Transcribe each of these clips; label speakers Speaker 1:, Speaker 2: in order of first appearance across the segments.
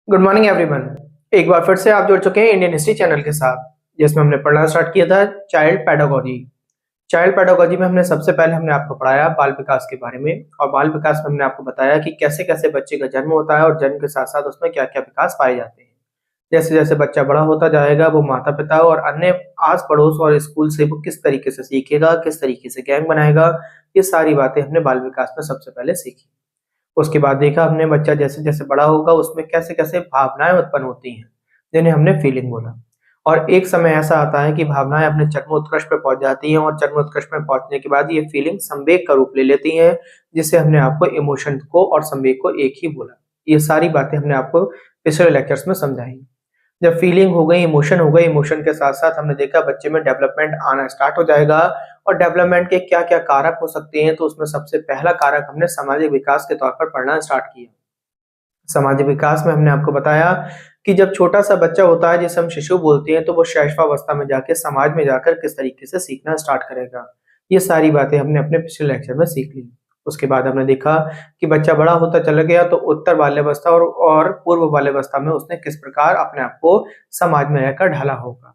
Speaker 1: Good morning everyone. एक बार फिर से आप जुड़ चुके हैं इंडियन हिस्ट्री चैनल के साथ, जिसमें हमने पढ़ना स्टार्ट किया था चाइल्ड पेडागोजी। चाइल्ड पेडागोजी में हमने सबसे पहले हमने आपको पढ़ाया बाल विकास के बारे में, और बाल विकास में हमने आपको बताया कि कैसे कैसे बच्चे का जन्म होता है और जन्म के साथ साथ उसमें क्या क्या विकास पाए जाते हैं। जैसे जैसे बच्चा बड़ा होता जाएगा वो माता पिता और अन्य आस पड़ोस और स्कूल से वो किस तरीके से सीखेगा, किस तरीके से गैंग बनाएगा, ये सारी बातें हमने बाल विकास में सबसे पहले सीखी। उसके बाद देखा हमने बच्चा जैसे जैसे बड़ा होगा उसमें कैसे कैसे भावनाएं उत्पन्न होती हैं, जिन्हें हमने फीलिंग बोला। और एक समय ऐसा आता है कि भावनाएं अपने चरमोत्कर्ष पे पहुंच जाती हैं, और चरमोत्कर्ष में पहुंचने के बाद ये फीलिंग संवेग का रूप ले लेती हैं, जिससे हमने आपको इमोशन को और संवेग को एक ही बोला। ये सारी बातें हमने आपको पिछले लेक्चर्स में समझाई। जब फीलिंग हो गई, इमोशन हो गई, इमोशन के साथ साथ हमने देखा बच्चे में डेवलपमेंट आना स्टार्ट हो जाएगा। और डेवलपमेंट के क्या क्या कारक हो सकते हैं, तो उसमें सबसे पहला कारक हमने सामाजिक विकास के तौर पर पढ़ना स्टार्ट किया। सामाजिक विकास में हमने आपको बताया कि जब छोटा सा बच्चा होता है जिसे हम शिशु बोलते हैं, तो वो शैशवावस्था में जाके समाज में जाकर किस तरीके से सीखना स्टार्ट करेगा। ये सारी बातें हमने अपने पिछले लेक्चर में सीख ली। उसके बाद हमने देखा कि बच्चा बड़ा होता चला गया तो उत्तर बाल्यावस्था और पूर्व बाल्यावस्था में उसने किस प्रकार अपने आप को समाज में रहकर ढाला होगा।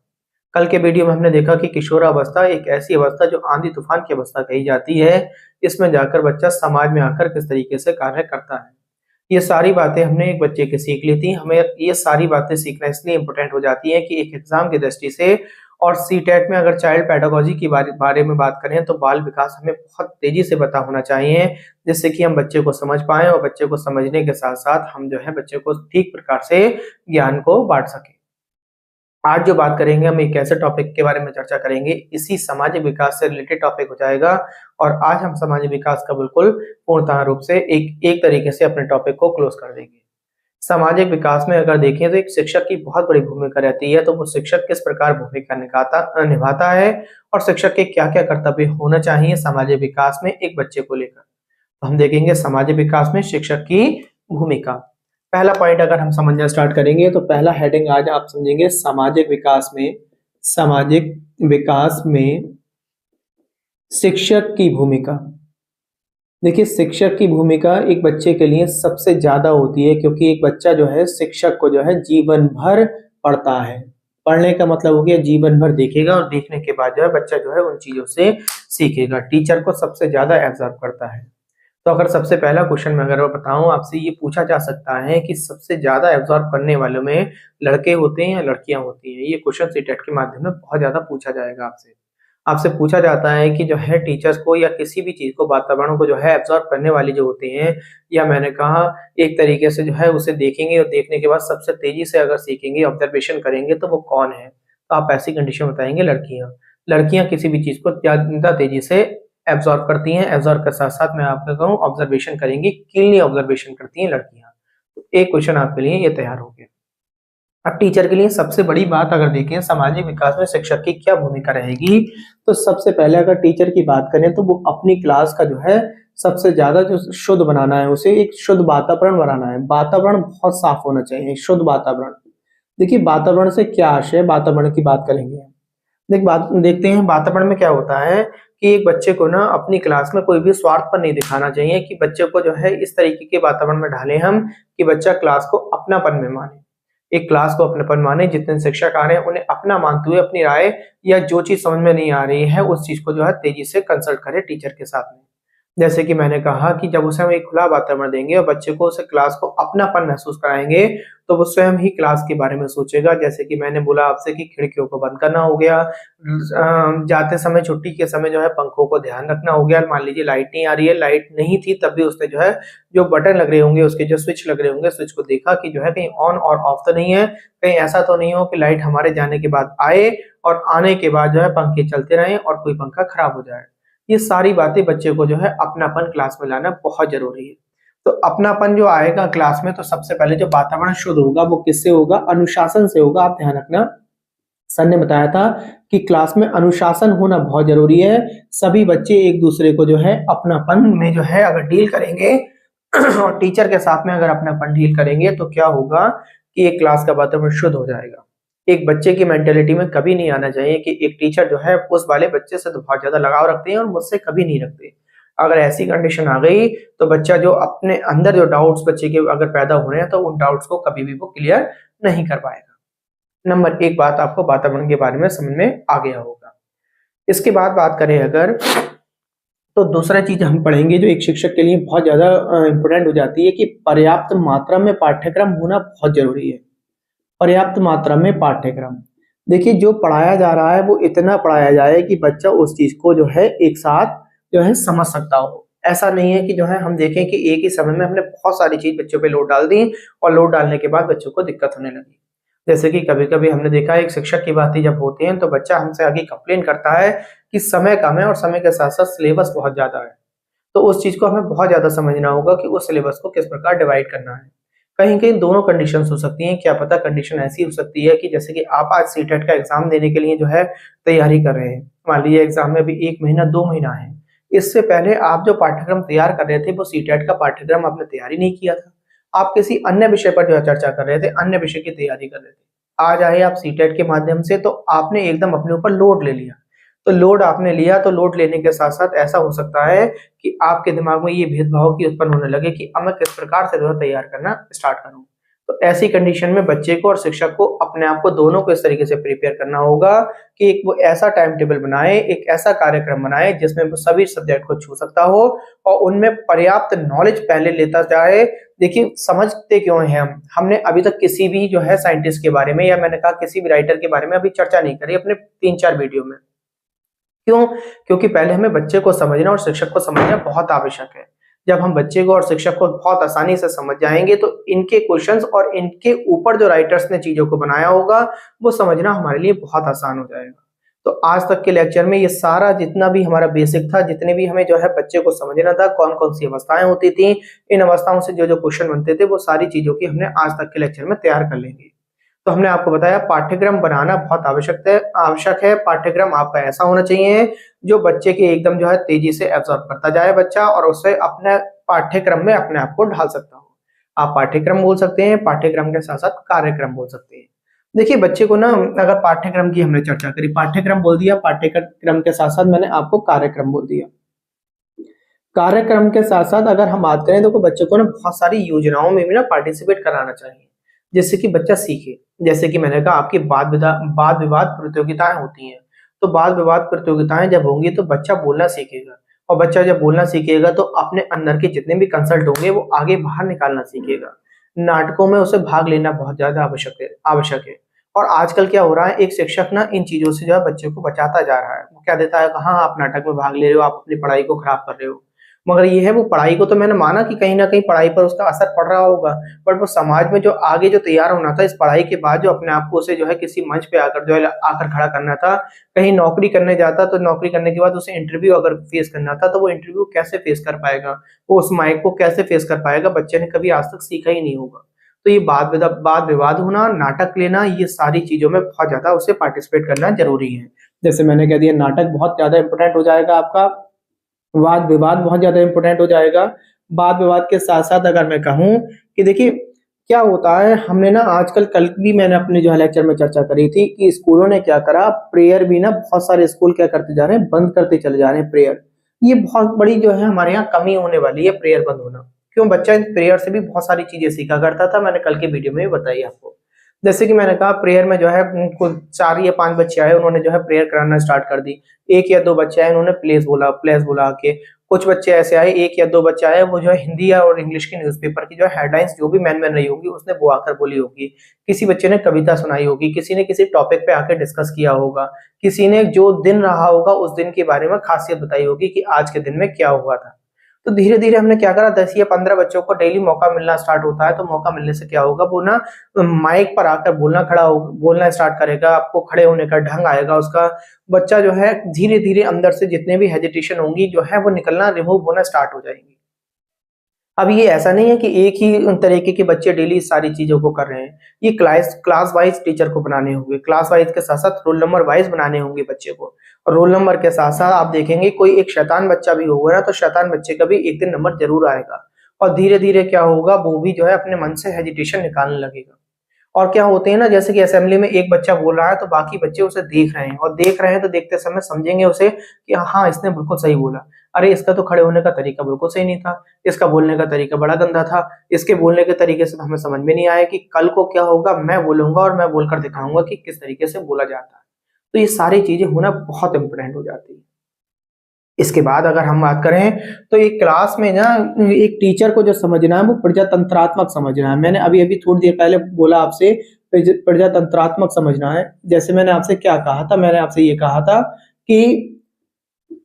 Speaker 1: कल के वीडियो में हमने देखा कि किशोरावस्था एक ऐसी अवस्था जो आंधी तूफान की अवस्था कही जाती है, इसमें जाकर बच्चा समाज में आकर किस तरीके से कार्य करता है। ये सारी बातें हमने एक बच्चे की सीख ली थी। हमें ये सारी बातें सीखना इसलिए इम्पोर्टेंट हो जाती है कि एक एग्जाम की दृष्टि से और सीटेट में अगर चाइल्ड पेडागोजी की बारे में बात करें तो बाल विकास हमें बहुत तेजी से पता होना चाहिए, जिससे कि हम बच्चे को समझ पाएं और बच्चे को समझने के साथ साथ हम जो है बच्चे को ठीक प्रकार से ज्ञान को बांट सकें। आज जो बात करेंगे हम एक ऐसे टॉपिक के बारे में चर्चा करेंगे, इसी सामाजिक विकास से रिलेटेड टॉपिक हो जाएगा। और आज हम सामाजिक विकास का बिल्कुल पूर्णतः रूप से एक एक तरीके से अपने टॉपिक को क्लोज कर देंगे। सामाजिक विकास में अगर देखें तो एक शिक्षक की बहुत बड़ी भूमिका रहती है, तो वो शिक्षक किस प्रकार भूमिका निभाता है और शिक्षक के क्या क्या कर्तव्य होना चाहिए सामाजिक विकास में एक बच्चे को लेकर। तो हम देखेंगे सामाजिक विकास में शिक्षक की भूमिका। पहला पॉइंट अगर हम समझना स्टार्ट करेंगे तो पहला हेडिंग आज आप समझेंगे सामाजिक विकास में शिक्षक की भूमिका। देखिए, शिक्षक की भूमिका एक बच्चे के लिए सबसे ज्यादा होती है, क्योंकि एक बच्चा जो है शिक्षक को जो है जीवन भर पढ़ता है। पढ़ने का मतलब हो गया जीवन भर देखेगा, और देखने के बाद जो है बच्चा जो है उन चीजों से सीखेगा। टीचर को सबसे ज्यादा एब्जॉर्ब करता है। तो अगर सबसे पहला क्वेश्चन में अगर मैं बताऊं आपसे, ये पूछा जा सकता है कि सबसे ज्यादा एब्जॉर्ब करने वालों में लड़के होते हैं या लड़कियां होती हैं। ये क्वेश्चन सीटेट के माध्यम में बहुत ज्यादा पूछा जाएगा आपसे। आपसे पूछा जाता है कि जो है टीचर्स को या किसी भी चीज को, वातावरण को जो है एब्जॉर्ब करने वाले जो होते हैं, या मैंने कहा एक तरीके से जो है उसे देखेंगे और देखने के बाद सबसे तेजी से अगर सीखेंगे, ऑब्जर्वेशन करेंगे, तो वो कौन है। तो आप ऐसी कंडीशन बताएंगे लड़कियां। लड़कियां किसी भी चीज को ज्यादा तेजी से एब्जॉर्ब करती हैं। एब्जॉर्ब के साथ साथ मैं आपको कहूँ ऑब्जर्वेशन करेंगी, कीनली ऑब्जर्वेशन करती हैं लड़कियां। तो एक क्वेश्चन आपके लिए ये तैयार हो गया। अब टीचर के लिए सबसे बड़ी बात अगर देखें सामाजिक विकास में शिक्षक की क्या भूमिका रहेगी, तो सबसे पहले अगर टीचर की बात करें तो वो अपनी क्लास का जो है सबसे ज्यादा जो शुद्ध बनाना है, उसे एक शुद्ध वातावरण बनाना है। वातावरण बहुत साफ होना चाहिए, शुद्ध वातावरण। देखिए, वातावरण से क्या आशय, वातावरण की बात करेंगे। देखते हैं वातावरण में क्या होता है कि एक बच्चे को ना अपनी क्लास में कोई भी स्वार्थपन नहीं दिखाना चाहिए, कि बच्चे को जो है इस तरीके के वातावरण में ढालें हम कि बच्चा क्लास को अपनापन में माने। एक क्लास को अपनापन माने, जितने शिक्षक आ रहे हैं उन्हें अपना मानते हुए अपनी राय या जो चीज समझ में नहीं आ रही है उस चीज को जो है तेजी से कंसल्ट करे टीचर के साथ में। जैसे कि मैंने कहा कि जब उसे हम एक खुला वातावरण देंगे और बच्चे को उसे क्लास को अपनापन महसूस कराएंगे, तो वो स्वयं ही क्लास के बारे में सोचेगा। जैसे कि मैंने बोला आपसे कि खिड़कियों को बंद करना हो गया, जाते समय छुट्टी के समय जो है पंखों को ध्यान रखना हो गया। मान लीजिए लाइट नहीं आ रही है, लाइट नहीं थी तब भी उसने जो है जो बटन लग रहे होंगे, उसके जो स्विच लग रहे होंगे, स्विच को देखा कि जो है कहीं ऑन और ऑफ तो नहीं है, कहीं ऐसा तो नहीं हो कि लाइट हमारे जाने के बाद आए और आने के बाद जो है पंखे चलते रहें और कोई पंखा खराब हो जाए। ये सारी बातें बच्चे को जो है अपनापन क्लास में लाना बहुत जरूरी है। तो अपनापन जो आएगा क्लास में, तो सबसे पहले जो वातावरण शुद्ध होगा वो किससे होगा, अनुशासन से होगा। आप ध्यान रखना, सर ने बताया था कि क्लास में अनुशासन होना बहुत जरूरी है। सभी बच्चे एक दूसरे को जो है अपनापन में जो है अगर डील करेंगे और टीचर के साथ में अगर अपनापन डील करेंगे, तो क्या होगा कि एक क्लास का वातावरण शुद्ध हो जाएगा। एक बच्चे की मेंटेलिटी में कभी नहीं आना चाहिए कि एक टीचर जो है उस वाले बच्चे से तो बहुत ज्यादा लगाव रखते हैं और मुझसे कभी नहीं रखते। अगर ऐसी कंडीशन आ गई तो बच्चा जो अपने अंदर जो डाउट्स बच्चे के अगर पैदा हो रहे हैं तो उन डाउट्स को कभी भी वो क्लियर नहीं कर पाएगा। नंबर एक बात आपको वातावरण के बारे में समझ में आ गया होगा। इसके बाद बात करें अगर, तो दूसरा चीज हम पढ़ेंगे जो एक शिक्षक के लिए बहुत ज्यादा इंपॉर्टेंट हो जाती है कि पर्याप्त मात्रा में पाठ्यक्रम होना बहुत जरूरी है। पर्याप्त मात्रा में पाठ्यक्रम, देखिए जो पढ़ाया जा रहा है वो इतना पढ़ाया जाए कि बच्चा उस चीज को जो है एक साथ जो है समझ सकता हो। ऐसा नहीं है कि जो है हम देखें कि एक ही समय में हमने बहुत सारी चीज बच्चों पे लोड डाल दी और लोड डालने के बाद बच्चों को दिक्कत होने लगी। जैसे कि कभी कभी हमने देखा है एक शिक्षक की बातें जब होती हैं तो बच्चा हमसे आगे कंप्लेन करता है कि समय कम है और समय के साथ साथ सिलेबस बहुत ज्यादा है। तो उस चीज को हमें बहुत ज्यादा समझना होगा कि उस सिलेबस को किस प्रकार डिवाइड करना है। कहीं कहीं दोनों कंडीशंस हो सकती हैं, क्या पता कंडीशन ऐसी हो सकती है कि जैसे कि आप आज सीटेट का एग्जाम देने के लिए जो है तैयारी कर रहे हैं, मान लीजिए एग्जाम में भी 1 महीना 2 महीना है, इससे पहले आप जो पाठ्यक्रम तैयार कर रहे थे वो सीटेट का पाठ्यक्रम आपने तैयारी नहीं किया था, आप किसी अन्य विषय पर जो है चर्चा कर रहे थे, अन्य विषय की तैयारी कर रहे थे। आज आए आप सीटेट के माध्यम से तो आपने एकदम अपने ऊपर लोड ले लिया। तो लोड आपने लिया तो लोड लेने के साथ साथ ऐसा हो सकता है कि आपके दिमाग में ये भेदभाव की उत्पन्न होने लगे कि अब मैं किस प्रकार से जो है तैयार करना स्टार्ट करूं। तो ऐसी कंडीशन में बच्चे को और शिक्षक को अपने आप को दोनों को इस तरीके से प्रिपेयर करना होगा कि एक वो ऐसा टाइम टेबल बनाए, एक ऐसा कार्यक्रम बनाए जिसमें वो सभी सब्जेक्ट को छू सकता हो और उनमें पर्याप्त नॉलेज पहले लेता जाए। देखिए समझते क्यों हैं हमने अभी तक किसी भी जो है साइंटिस्ट के बारे में या मैंने कहा किसी भी राइटर के बारे में अभी चर्चा नहीं करी अपने 3-4 वीडियो में। क्यों? क्योंकि पहले हमें बच्चे को समझना और शिक्षक को समझना बहुत आवश्यक है। जब हम बच्चे को और शिक्षक को बहुत आसानी से समझ जाएंगे तो इनके क्वेश्चंस और इनके ऊपर जो राइटर्स ने चीजों को बनाया होगा वो समझना हमारे लिए बहुत आसान हो जाएगा। तो आज तक के लेक्चर में ये सारा जितना भी हमारा बेसिक था, जितने भी हमें जो है बच्चे को समझना था, कौन कौन सी अवस्थाएं होती थी, इन अवस्थाओं से जो जो क्वेश्चन बनते थे वो सारी चीजों की हमने आज तक के लेक्चर में तैयार कर लेंगे। तो हमने आपको बताया पाठ्यक्रम बनाना बहुत आवश्यक है। पाठ्यक्रम आपका ऐसा होना चाहिए जो बच्चे के एकदम जो है तेजी से एब्जॉर्ब करता जाए बच्चा और उससे अपने पाठ्यक्रम में अपने आप को ढाल सकता हो। आप पाठ्यक्रम बोल सकते हैं, पाठ्यक्रम के साथ साथ कार्यक्रम बोल सकते हैं। देखिए बच्चे को ना, अगर पाठ्यक्रम की हमने चर्चा करी, पाठ्यक्रम बोल दिया, पाठ्यक्रम के साथ साथ मैंने आपको कार्यक्रम बोल दिया। कार्यक्रम के साथ साथ अगर हम बात करें तो बच्चे को ना बहुत सारी योजनाओं में भी ना पार्टिसिपेट कराना चाहिए जिससे कि बच्चा सीखे। जैसे कि मैंने कहा आपकी वाद विवाद प्रतियोगिताएं होती हैं, तो वाद विवाद प्रतियोगिताएं जब होंगी तो बच्चा बोलना सीखेगा और बच्चा जब बोलना सीखेगा तो अपने अंदर के जितने भी कंसल्ट होंगे वो आगे बाहर निकालना सीखेगा। नाटकों में उसे भाग लेना बहुत ज्यादा आवश्यक है। और आजकल क्या हो रहा है, एक शिक्षक ना इन चीजों से जो है बच्चे को बचाता जा रहा है। वो क्या देता है, कहाँ आप नाटक में भाग ले रहे हो, आप अपनी पढ़ाई को खराब कर रहे हो। मगर ये है वो पढ़ाई को तो मैंने माना कि कहीं ना कहीं पढ़ाई पर उसका असर पड़ रहा होगा, बट वो समाज में जो आगे जो तैयार होना था इस पढ़ाई के बाद, जो अपने आप को उसे जो है किसी मंच पे आकर जो है आकर खड़ा करना था, कहीं नौकरी करने जाता तो नौकरी करने के बाद उसे इंटरव्यू अगर फेस करना था तो वो इंटरव्यू कैसे फेस कर पाएगा, वो उस माइक को कैसे फेस कर पाएगा, बच्चे ने कभी आज तक सीखा ही नहीं होगा। तो ये वाद विवाद होना, नाटक लेना, ये सारी चीजों में बहुत ज्यादा उसे पार्टिसिपेट करना जरूरी है। जैसे मैंने कह दिया नाटक बहुत ज्यादा इंपोर्टेंट हो जाएगा आपका, वाद विवाद बहुत ज्यादा इंपॉर्टेंट हो जाएगा। वाद विवाद के साथ साथ अगर मैं कहूँ कि देखिए क्या होता है, हमने ना आजकल, कल भी मैंने अपने जो है लेक्चर में चर्चा करी थी कि स्कूलों ने क्या करा, प्रेयर भी ना बहुत सारे स्कूल क्या करते जा रहे हैं, बंद करते चले जा रहे हैं प्रेयर। ये बहुत बड़ी जो है हमारे यहाँ कमी होने वाली है प्रेयर बंद होना। क्यों? बच्चा इन प्रेयर से भी बहुत सारी चीजें सीखा करता था, मैंने कल के वीडियो में भी बताई आपको। जैसे कि मैंने कहा प्रेयर में जो है कुल 4 या 5 बच्चे आए, उन्होंने जो है प्रेयर कराना स्टार्ट कर दी। 1 या 2 बच्चे आए, उन्होंने प्लेस बोला के। कुछ बच्चे ऐसे आए, 1 या 2 बच्चे आए, वो जो है हिंदी और इंग्लिश की न्यूज़पेपर की जो हेडलाइंस जो भी मैन रही होगी उसने वो आकर बोली होगी। किसी बच्चे ने कविता सुनाई होगी, किसी ने किसी टॉपिक पे आकर डिस्कस किया होगा, किसी ने जो दिन रहा होगा उस दिन के बारे में खासियत बताई होगी कि आज के दिन में क्या हुआ था। तो धीरे धीरे हमने क्या करा, 10 या 15 बच्चों को डेली मौका मिलना स्टार्ट होता है। तो मौका मिलने से क्या होगा, वो ना माइक पर आकर बोलना स्टार्ट करेगा, आपको खड़े होने का ढंग आएगा उसका। बच्चा जो है धीरे धीरे अंदर से जितने भी हेजिटेशन होंगी जो है वो निकलना, रिमूव होना स्टार्ट हो जाएंगी। अब ये ऐसा नहीं है कि एक ही तरीके के बच्चे डेली सारी चीजों को कर रहे हैं, ये क्लास वाइज टीचर को बनाने होंगे, क्लास वाइज के साथ साथ रोल नंबर वाइज बनाने होंगे बच्चे को। और रोल नंबर के साथ साथ आप देखेंगे कोई एक शैतान बच्चा भी होगा ना, तो शैतान बच्चे का भी एक दिन नंबर जरूर आएगा। और धीरे धीरे क्या होगा, वो भी जो है अपने मन से हेजिटेशन निकालने लगेगा। और क्या होते हैं ना, जैसे कि असेंबली में एक बच्चा बोल रहा है तो बाकी बच्चे उसे देख रहे हैं, और देख रहे हैं तो देखते समय समझेंगे उसे कि हाँ इसने बिल्कुल सही बोला, अरे इसका तो खड़े होने का तरीका बिल्कुल सही नहीं था, इसका बोलने का तरीका बड़ा गंदा था, इसके बोलने के तरीके से तो हमें समझ में नहीं आया कि कल को क्या होगा, मैं बोलूंगा और मैं बोलकर दिखाऊंगा कि किस तरीके से बोला जाता है। तो ये सारी चीजें होना बहुत इंपॉर्टेंट हो जाती है। इसके बाद अगर हम बात करें तो एक क्लास में ना एक टीचर को जो समझना है वो प्रजातंत्रात्मक समझना है। मैंने अभी अभी थोड़ी देर पहले बोला आपसे प्रजातंत्रात्मक समझना है। जैसे मैंने आपसे क्या कहा था, मैंने आपसे ये कहा था कि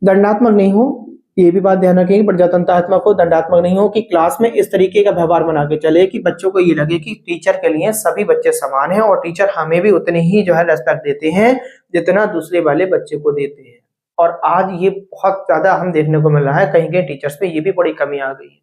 Speaker 1: दंडात्मक नहीं हो, ये भी बात ध्यान रखें, प्रजातंत्रात्मक हो, दंडात्मक नहीं हो, कि क्लास में इस तरीके का व्यवहार बना के चले कि बच्चों को ये लगे कि टीचर के लिए सभी बच्चे समान हैं और टीचर हमें भी उतने ही जो है रेस्पेक्ट देते हैं जितना दूसरे वाले बच्चे को देते हैं। और आज ये बहुत ज्यादा हम देखने को मिल रहा है, कहीं कहीं टीचर्स में ये भी बड़ी कमी आ गई है।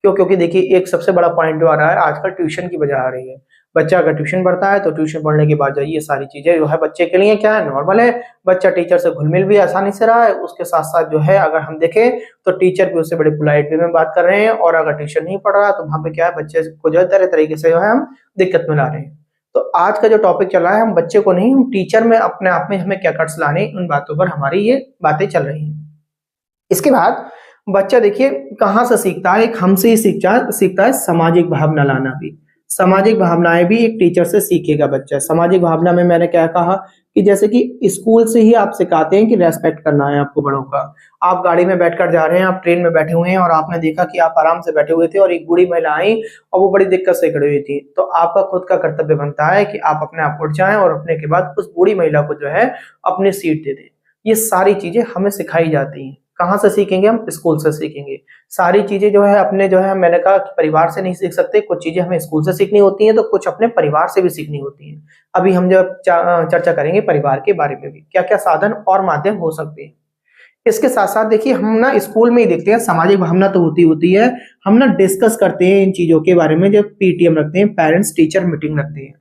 Speaker 1: क्यों? क्योंकि देखिए एक सबसे बड़ा पॉइंट जो आ रहा है आजकल ट्यूशन की वजह आ रही है। बच्चा अगर ट्यूशन पढ़ता है तो ट्यूशन पढ़ने के बाद जाइए, सारी चीजें जो है बच्चे के लिए क्या है, नॉर्मल है। बच्चा टीचर से घुल मिल भी आसानी से रहा है, उसके साथ साथ जो है अगर हम देखें तो टीचर भी उससे बड़े पोलाइट वे में बात कर रहे हैं। और अगर ट्यूशन नहीं पढ़ रहा तो वहां पे क्या है, बच्चे को जो है तरह तरीके से जो है हम दिक्कत में ला रहे हैं। तो आज का जो टॉपिक चल रहा है, हम बच्चे को नहीं, हम टीचर में अपने आप में हमें क्या कट्स लाने, उन बातों पर हमारी ये बातें चल रही हैं। इसके बाद बच्चा देखिए कहाँ से सीखता है, एक हमसे ही सीखता है सामाजिक भावना लाना भी। सामाजिक भावनाएं भी एक टीचर से सीखेगा बच्चा। सामाजिक भावना में मैंने क्या कहा कि जैसे कि स्कूल से ही आप सिखाते हैं कि रेस्पेक्ट करना है आपको बड़ों का। आप गाड़ी में बैठकर जा रहे हैं, आप ट्रेन में बैठे हुए हैं और आपने देखा कि आप आराम से बैठे हुए थे और एक बूढ़ी महिला आई और वो बड़ी दिक्कत से खड़ी हुई थी, तो आपका खुद का कर्तव्य बनता है कि आप अपने आप उठ जाएं और उठने के बाद उस बूढ़ी महिला को जो है अपनी सीट दे दें। ये सारी चीजें हमें सिखाई जाती हैं। कहाँ से सीखेंगे? हम स्कूल से सीखेंगे। सारी चीजें जो है अपने जो है, मैंने कहा कि परिवार से नहीं सीख सकते, कुछ चीजें हमें स्कूल से सीखनी होती हैं तो कुछ अपने परिवार से भी सीखनी होती हैं। अभी हम जब चर्चा करेंगे परिवार के बारे में भी, क्या क्या साधन और माध्यम हो सकते हैं। इसके साथ साथ देखिए हम ना स्कूल में ही देखते हैं, सामाजिक भावना तो होती होती है, हम ना डिस्कस करते हैं इन चीजों के बारे में जब पीटीएम रखते हैं, पेरेंट्स टीचर मीटिंग रखते हैं।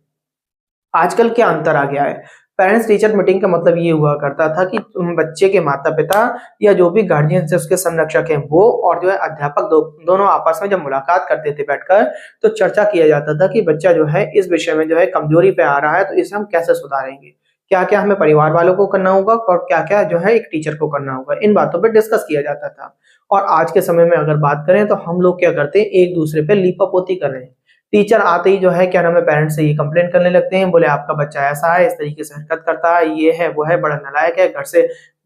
Speaker 1: आजकल क्या अंतर आ गया है, पेरेंट्स टीचर मीटिंग का मतलब ये हुआ करता था कि बच्चे के माता पिता या जो भी गार्जियन से उसके संरक्षक हैं वो और जो है अध्यापक दोनों आपस में जब मुलाकात करते थे बैठकर, तो चर्चा किया जाता था कि बच्चा जो है इस विषय में जो है कमजोरी पे आ रहा है तो इसे हम कैसे सुधारेंगे, क्या क्या हमें परिवार वालों को करना होगा और क्या क्या जो है एक टीचर को करना होगा। इन बातों पर डिस्कस किया जाता था। और आज के समय में अगर बात करें तो हम लोग क्या करते हैं, एक दूसरे पे लीपापोती कर रहे हैं। टीचर आते ही जो है क्या नाम है, पेरेंट्स से ये कंप्लेंट करने लगते हैं, बोले आपका बच्चा ऐसा है, इस तरीके से हरकत करता है, ये है वो है, बड़ा नालायक है, घर से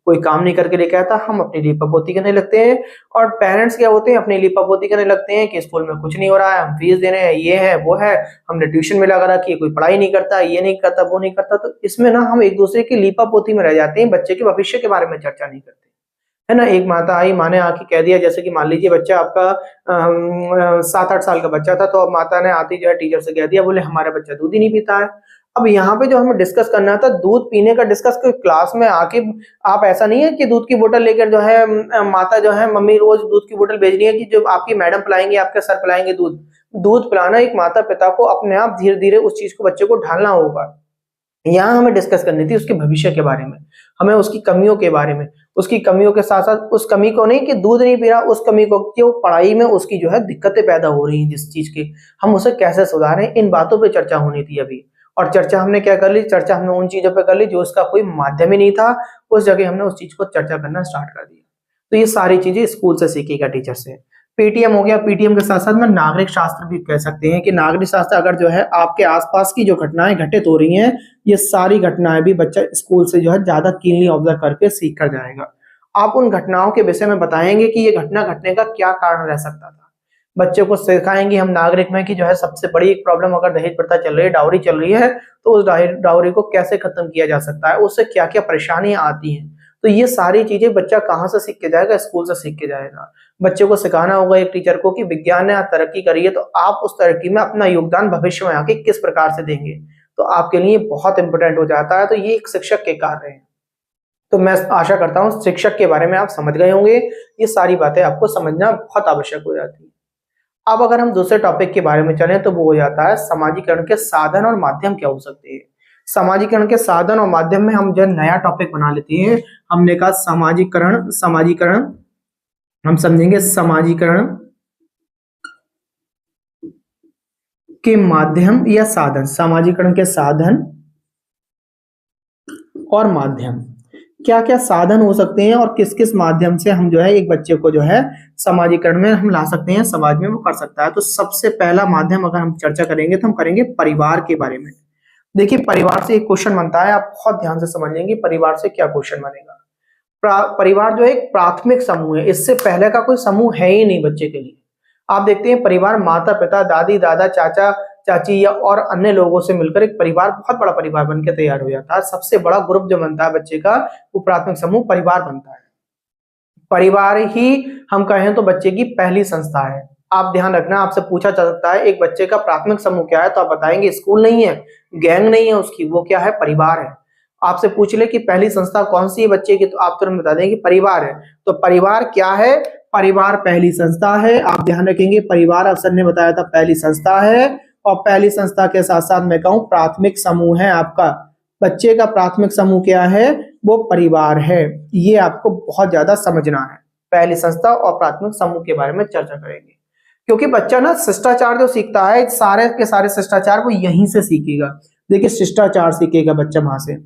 Speaker 1: कोई काम नहीं करके लेके आता। हम अपनी लीपापोती करने लगते हैं। और पेरेंट्स क्या होते हैं, अपनी लीपापोती करने लगते हैं कि स्कूल में कुछ नहीं हो रहा है, हम फीस दे रहे हैं, ये है वो है, हमने ट्यूशन में लगा रखी है, कोई पढ़ाई नहीं करता, ये नहीं करता, वो नहीं करता। तो इसमें ना हम एक दूसरे की लीपापोती में रह जाते हैं, बच्चे के भविष्य के बारे में चर्चा नहीं करते, है ना। एक माता आई, माँ ने आके कह दिया, जैसे कि मान लीजिए बच्चा आपका 7-8 साल का बच्चा था, तो अब माता ने आती जो है टीचर से कह दिया, बोले हमारा बच्चा दूध ही नहीं पीता है। अब यहाँ पे जो हमें डिस्कस करना था दूध पीने का, डिस्कस कोई क्लास में आके आप, ऐसा नहीं है कि दूध की बोतल लेकर जो है माता जो है, मम्मी रोज दूध की बोतल भेज रही है कि जो आपकी मैडम पिलाएंगे, आपके सर पिलाएंगे दूध। दूध पिलाना एक माता पिता को अपने आप धीरे धीरे उस चीज को बच्चे को ढालना होगा। यहाँ हमें डिस्कस करनी थी उसके भविष्य के बारे में, हमें उसकी कमियों के बारे में, उसकी कमियों के साथ साथ उस कमी को नहीं कि दूध नहीं पी रहा, उस कमी को कि वो पढ़ाई में उसकी जो है दिक्कतें पैदा हो रही हैं जिस चीज की, हम उसे कैसे सुधारें, इन बातों पे चर्चा होनी थी अभी। और चर्चा हमने क्या कर ली, चर्चा हमने उन चीजों पे कर ली जो उसका कोई माध्यम ही नहीं था, उस जगह हमने उस चीज को चर्चा करना स्टार्ट कर दिया। तो ये सारी चीजें स्कूल से सीखेगा टीचर से। पीटीएम हो गया, पीटीएम के साथ साथ में नागरिक शास्त्र भी कह सकते हैं कि नागरिक शास्त्र अगर जो है आपके आसपास की जो घटनाएं घटित हो रही हैं, ये सारी घटनाएं भी बच्चा स्कूल से जो है ज्यादा कीनली ऑब्जर्व करके सीख कर जाएगा। आप उन घटनाओं के विषय में बताएंगे कि ये घटना घटने का क्या कारण रह सकता था। बच्चे को सिखाएंगे हम नागरिक में कि जो है सबसे बड़ी एक प्रॉब्लम अगर दहेज प्रथा चल रही है, डाउरी चल रही है, तो उस डाउरी को कैसे खत्म किया जा सकता है, उससे क्या क्या परेशानियां आती हैं। तो ये सारी चीजें बच्चा कहाँ से सीख के जाएगा, स्कूल से सीख के जाएगा। बच्चे को सिखाना होगा एक टीचर को कि विज्ञान ने आज तरक्की करी है, तो आप उस तरक्की में अपना योगदान भविष्य में आके किस प्रकार से देंगे, तो आपके लिए बहुत इंपॉर्टेंट हो जाता है। तो ये एक शिक्षक के कार्य है। तो मैं आशा करता हूँ शिक्षक के बारे में आप समझ गए होंगे, ये सारी बातें आपको समझना बहुत आवश्यक हो जाती है। अब अगर हम दूसरे टॉपिक के बारे में चलें तो वो हो जाता है समाजीकरण के साधन और माध्यम क्या हो सकते हैं। समाजीकरण के साधन और माध्यम में हम जो नया टॉपिक बना लेते हैं, हमने कहा समाजीकरण। समाजीकरण हम समझेंगे समाजीकरण के माध्यम या साधन, सामाजिकरण के साधन और माध्यम, क्या क्या साधन हो सकते हैं और किस किस माध्यम से हम जो है एक बच्चे को जो है सामाजिकरण में हम ला सकते हैं, समाज में वो कर सकता है। तो सबसे पहला माध्यम अगर हम चर्चा करेंगे तो हम करेंगे परिवार के बारे में। देखिए परिवार से एक क्वेश्चन बनता है, आप बहुत ध्यान से समझ लेंगे परिवार से क्या क्वेश्चन बनेगा। परिवार जो है एक प्राथमिक समूह है, इससे पहले का कोई समूह है ही नहीं बच्चे के लिए। आप देखते हैं परिवार माता पिता दादी दादा चाचा चाची या और अन्य लोगों से मिलकर एक परिवार, बहुत बड़ा परिवार बनकर तैयार हो जाता है। सबसे बड़ा ग्रुप जो बनता है बच्चे का वो प्राथमिक समूह परिवार बनता है। परिवार ही हम कहें तो बच्चे की पहली संस्था है। आप ध्यान रखना, आपसे पूछा जा सकता है एक बच्चे का प्राथमिक समूह क्या है, तो आप बताएंगे स्कूल नहीं है, गैंग नहीं है उसकी, वो क्या है, परिवार है। आपसे पूछ ले कि पहली संस्था कौन सी है बच्चे की, तो आप तुरंत बता देंगे परिवार है। तो परिवार क्या है, परिवार पहली संस्था है। आप ध्यान रखेंगे परिवार अफसर ने बताया था पहली संस्था है, और पहली संस्था के साथ साथ मैं कहूं प्राथमिक समूह है आपका। बच्चे का प्राथमिक समूह क्या है, वो परिवार है। ये आपको बहुत ज्यादा समझना है। पहली संस्था और प्राथमिक समूह के बारे में चर्चा करेंगे, क्योंकि बच्चा ना शिष्टाचार जो सीखता है सारे के सारे शिष्टाचार वो यहीं से सीखेगा। देखिए शिष्टाचार सीखेगा बच्चा वहां से,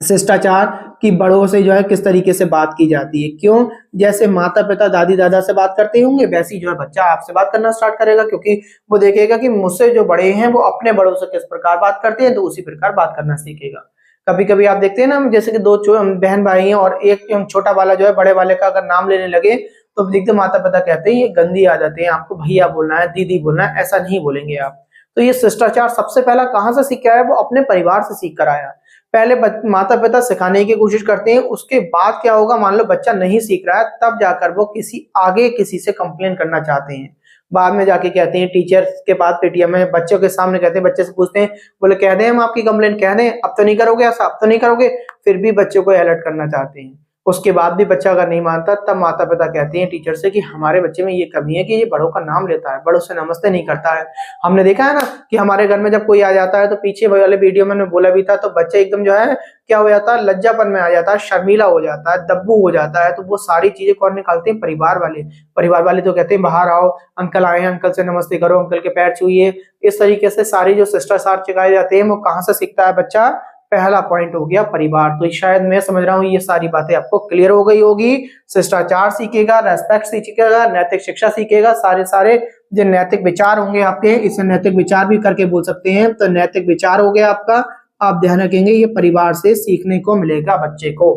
Speaker 1: शिष्टाचार की बड़ों से जो है किस तरीके से बात की जाती है, क्यों, जैसे माता पिता दादी दादा से बात करते होंगे वैसे जो है बच्चा आपसे बात करना स्टार्ट करेगा, क्योंकि वो देखेगा कि मुझसे जो बड़े हैं वो अपने बड़ों से किस प्रकार बात करते हैं, तो उसी प्रकार बात करना सीखेगा। कभी कभी आप देखते हैं ना, जैसे कि दो बहन भाई हैं और एक छोटा वाला जो है बड़े वाले का अगर नाम लेने लगे तो देखते माता पिता कहते हैं ये गंदी आ जाते हैं, आपको भैया बोलना है दीदी बोलना है, ऐसा नहीं बोलेंगे आप। तो ये शिष्टाचार सबसे पहला कहां से सीख के आया, वो अपने परिवार से सीख कर आया। पहले माता पिता सिखाने की कोशिश करते हैं, उसके बाद क्या होगा, मान लो बच्चा नहीं सीख रहा है तब जाकर वो किसी से कंप्लेन करना चाहते हैं। बाद में जाके कहते हैं टीचर के पास पेटीएम में बच्चों के सामने कहते हैं, बच्चे से पूछते हैं, बोले कह दें हम आपकी कंप्लेन, कह दें अब तो नहीं करोगे ऐसा, अब तो नहीं करोगे, फिर भी बच्चों को अलर्ट करना चाहते हैं। उसके बाद भी बच्चा अगर नहीं मानता तब माता पिता कहते हैं टीचर से कि हमारे बच्चे में ये कमी है कि ये बड़ों का नाम लेता है, बड़ों से नमस्ते नहीं करता है। हमने देखा है ना कि हमारे घर में जब कोई आ जाता है तो पीछे वाले वीडियो में बोला भी था, तो बच्चा एकदम जो है क्या हो जाता है, लज्जापन में आ जाता है, शर्मीला हो जाता है, दब्बू हो जाता है। तो वो सारी चीजें कौन निकालते हैं, परिवार वाले। परिवार वाले तो कहते हैं बाहर आओ, अंकल आए हैं, अंकल से नमस्ते करो, अंकल के पैर छूइए। इस तरीके से सारी जो शिष्टाचार सिखाए जाते हैं वो कहाँ से सीखता है बच्चा, पहला पॉइंट हो गया परिवार। तो शायद मैं समझ रहा हूँ ये सारी बातें आपको क्लियर हो गई होगी। शिष्टाचार सीखेगा, रेस्पेक्ट सीखेगा, नैतिक शिक्षा सीखेगा, सारे जो नैतिक विचार होंगे आपके, इसे नैतिक विचार भी करके बोल सकते हैं। तो नैतिक विचार हो गया आपका, आप ध्यान रखेंगे ये परिवार से सीखने को मिलेगा बच्चे को।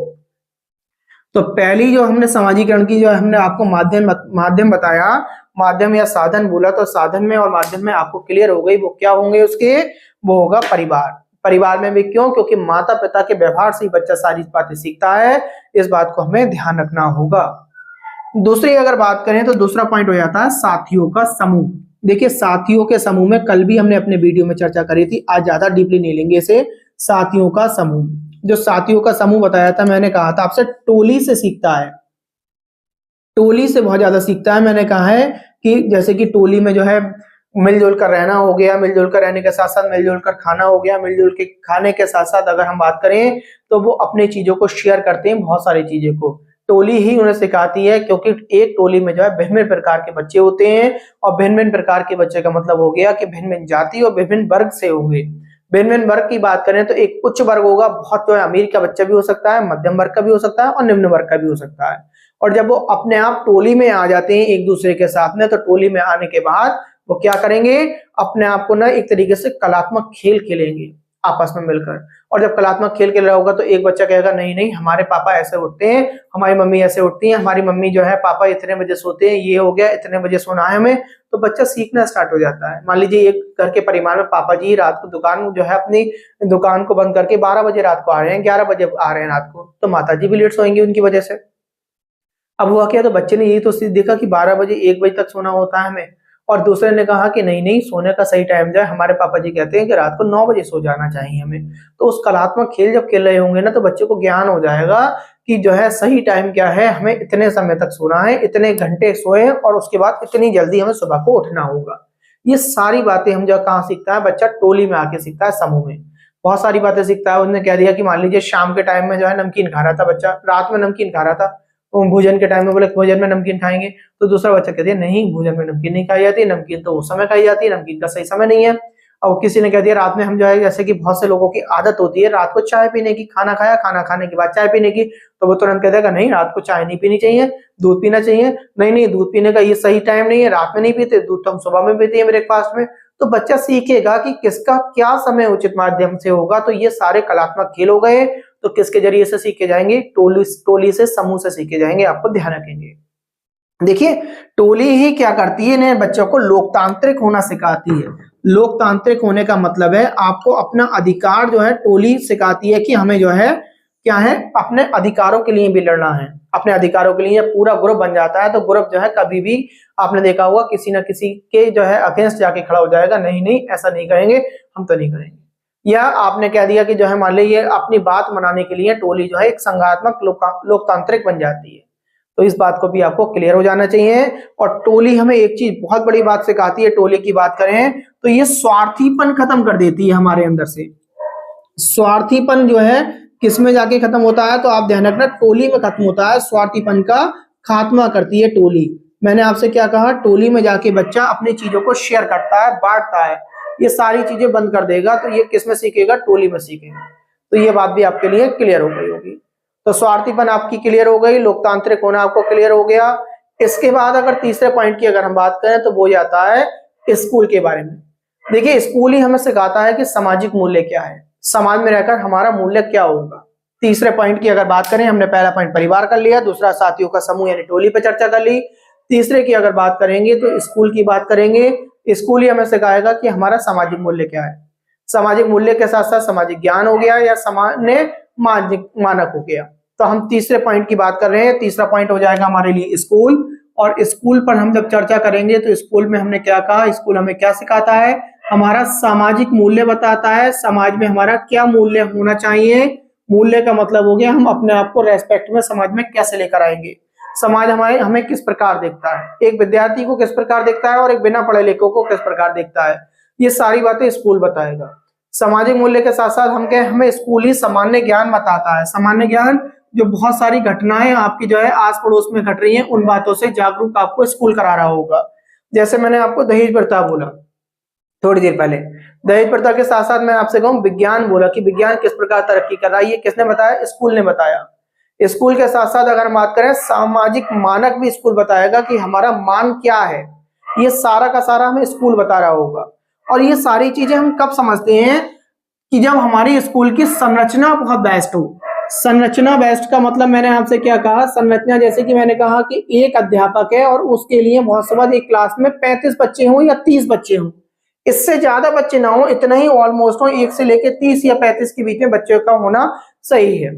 Speaker 1: तो पहली जो हमने सामाजिकरण की जो हमने आपको माध्यम बताया, माध्यम या साधन बोला, तो साधन में और माध्यम में आपको क्लियर हो गई वो क्या होंगे उसके, वो होगा परिवार। परिवार में भी क्यों, क्योंकि माता पिता के व्यवहार से ही बच्चा सारी बातें सीखता है। इस बात को हमें ध्यान रखना होगा। दूसरी अगर बात करें तो दूसरा पॉइंट हो जाता है साथियों का समूह। देखिए साथियों के समूह में कल भी हमने अपने वीडियो में चर्चा करी थी, आज ज्यादा डीपली नहीं लेंगे इसे। साथियों का समूह, जो साथियों का समूह बताया था, मैंने कहा था आपसे टोली से सीखता है, टोली से बहुत ज्यादा सीखता है। मैंने कहा है कि जैसे कि टोली में जो है मिलजुल कर रहना हो गया, मिलजुल कर रहने के साथ साथ मिलजुल कर खाना हो गया, मिलजुल के खाने के साथ साथ अगर हम बात करें तो वो अपनी चीजों को शेयर करते हैं, बहुत सारी चीजों को टोली ही उन्हें सिखाती है। क्योंकि एक टोली में जो है भिन्न भिन्न प्रकार के बच्चे होते हैं, और भिन्न भिन्न प्रकार के बच्चे का मतलब हो गया कि भिन्न भिन्न जाति और विभिन्न वर्ग से होंगे। भिन्न भिन्न वर्ग की बात करें तो एक उच्च वर्ग होगा, बहुत जो है अमीर का बच्चा भी हो सकता है, मध्यम वर्ग का भी हो सकता है और निम्न वर्ग का भी हो सकता है। और जब वो अपने आप टोली में आ जाते हैं एक दूसरे के साथ में, तो टोली में आने के बाद वो क्या करेंगे, अपने आप को ना एक तरीके से कलात्मक खेल खेलेंगे आपस में मिलकर। और जब कलात्मक खेल खेल रहा होगा तो एक बच्चा कहेगा नहीं नहीं हमारे पापा ऐसे उठते हैं, हमारी मम्मी ऐसे उठती है, हमारी मम्मी जो है पापा इतने बजे सोते हैं, ये हो गया इतने बजे सोना है हमें। तो बच्चा सीखना स्टार्ट हो जाता है। मान लीजिए एक घर के परिवार में पापा जी रात को दुकान जो है अपनी दुकान को बंद करके 12 बजे रात को आ रहे हैं, 11 बजे आ रहे हैं रात को, तो माता जी भी लेट सोएंगी उनकी वजह से। अब हुआ क्या, तो बच्चे ने यही तो देखा कि 12 बजे 1 बजे तक सोना होता है हमें, और दूसरे ने कहा कि नहीं नहीं सोने का सही टाइम जो है हमारे पापा जी कहते हैं कि रात को 9 बजे सो जाना चाहिए हमें। तो उस कलात्मक खेल जब खेल रहे होंगे ना, तो बच्चे को ज्ञान हो जाएगा कि जो है सही टाइम क्या है, हमें इतने समय तक सोना है, इतने घंटे सोए और उसके बाद इतनी जल्दी हमें सुबह को उठना होगा। ये सारी बातें हम जो कहाँ सीखता है, बच्चा टोली में आके सीखता है, समूह में बहुत सारी बातें सीखता है। उसने कह दिया कि मान लीजिए शाम के टाइम में जो है नमकीन खा रहा था बच्चा, रात में नमकीन खा रहा था, भोजन के टाइम में बोले भोजन में नमकीन खाएंगे, तो दूसरा बच्चा कहते हैं नहीं भोजन में नमकीन नहीं खाई जाती, नमकीन तो उस समय खाई जाती है, नमकीन का सही समय नहीं है। और किसी ने कह दिया रात में हम जो है, जैसे कि बहुत से लोगों की आदत होती है रात को चाय पीने की, खाना खाया, खाना खाने के बाद चाय पीने की, तो वो तुरंत कह देगा नहीं रात को चाय नहीं पीनी चाहिए, दूध पीना चाहिए। नहीं नहीं, दूध पीने का ये सही टाइम नहीं है, रात में नहीं पीते, दूध तो हम सुबह में पीते हैं ब्रेकफास्ट में। तो बच्चा सीखेगा कि किसका क्या समय उचित माध्यम से होगा। तो ये सारे कलात्मक खेल हो गए। तो किसके जरिए से सीखे जाएंगे? टोली से, समूह से सीखे जाएंगे। आपको ध्यान रखेंगे। देखिए, टोली ही क्या करती है, इन्हें बच्चों को लोकतांत्रिक होना सिखाती है। लोकतांत्रिक होने का मतलब है आपको अपना अधिकार जो है, टोली सिखाती है कि हमें जो है क्या है, अपने अधिकारों के लिए भी लड़ना है। अपने अधिकारों के लिए पूरा ग्रुप बन जाता है, तो ग्रुप जो है कभी भी आपने देखा होगा किसी ना किसी के जो है अगेंस्ट जाके खड़ा हो जाएगा, नहीं नहीं ऐसा नहीं करेंगे, हम तो नहीं करेंगे। या आपने कह दिया कि जो है मान लीजिए अपनी बात मनाने के लिए टोली जो है एक संघात्मक लोकतांत्रिक बन जाती है। तो इस बात को भी आपको क्लियर हो जाना चाहिए। और टोली हमें एक चीज बहुत बड़ी बात सिखाती है, टोली की बात करें तो ये स्वार्थीपन खत्म कर देती है हमारे अंदर से। स्वार्थीपन जो है किस में जाके खत्म होता है, तो आप ध्यान रखना टोली में खत्म होता है। स्वार्थीपन का खात्मा करती है टोली। मैंने आपसे क्या कहा, टोली में जाके बच्चा अपनी चीजों को शेयर करता है, बांटता है। ये सारी चीजें बंद कर देगा तो ये किस में सीखेगा? टोली में सीखेगा। तो ये बात भी आपके लिए क्लियर हो गई होगी। तो स्वार्थीपन आपकी क्लियर हो गई, लोकतांत्रिक होना आपको क्लियर हो गया। इसके बाद अगर तीसरे पॉइंट की अगर हम बात करें तो वो जाता है स्कूल के बारे में। देखिए, स्कूल ही हमें सिखाता है कि सामाजिक मूल्य क्या है, समाज में रहकर हमारा मूल्य क्या होगा। तीसरे पॉइंट की अगर बात करें, हमने पहला पॉइंट परिवार कर लिया, दूसरा साथियों का समूह यानी टोली पर चर्चा कर ली। तीसरे की अगर बात करेंगे तो स्कूल की बात करेंगे। स्कूल ही हमें सिखाएगा कि हमारा सामाजिक मूल्य क्या है। सामाजिक मूल्य के साथ साथ सामाजिक ज्ञान हो गया या सामान्य मानक हो गया। तो हम तीसरे पॉइंट की बात कर रहे हैं। तीसरा पॉइंट हो जाएगा हमारे लिए स्कूल। और स्कूल पर हम जब चर्चा करेंगे तो स्कूल में हमने क्या कहा, स्कूल हमें क्या सिखाता है, हमारा सामाजिक मूल्य बताता है, समाज में हमारा क्या मूल्य होना चाहिए। मूल्य का मतलब हो गया हम अपने आप को रेस्पेक्ट में समाज में कैसे लेकर आएंगे, समाज हमें किस प्रकार देखता है, एक विद्यार्थी को किस प्रकार देखता है और एक बिना पढ़े लिखे को किस प्रकार देखता है। ये सारी बातें स्कूल बताएगा। सामाजिक मूल्य के साथ साथ हमें स्कूल ही सामान्य ज्ञान बताता है। सामान्य ज्ञान जो बहुत सारी घटनाएं आपकी जो है आस पड़ोस में घट रही हैं, उन बातों से जागरूक आपको स्कूल करा रहा होगा। जैसे मैंने आपको दहेज प्रथा बोला थोड़ी देर पहले, दहेज प्रथा के साथ साथ मैं आपसे कहूँ विज्ञान बोला कि विज्ञान किस प्रकार तरक्की कर रहा है, ये किसने बताया? स्कूल ने बताया। स्कूल के साथ साथ अगर हम बात करें सामाजिक मानक भी स्कूल बताएगा कि हमारा मान क्या है। ये सारा का सारा हमें स्कूल बता रहा होगा। और ये सारी चीजें हम कब समझते हैं कि जब हमारी स्कूल की संरचना बहुत बेस्ट हो। संरचना बेस्ट का मतलब मैंने आपसे क्या कहा, संरचना जैसे कि मैंने कहा कि एक अध्यापक है और उसके लिए बहुत से बाद एक क्लास में 35 बच्चे हों या 30 बच्चे हों, इससे ज्यादा बच्चे ना हो, इतना ही ऑलमोस्ट हो, 1 से लेकर 30 या 35 के बीच में बच्चों का होना सही है।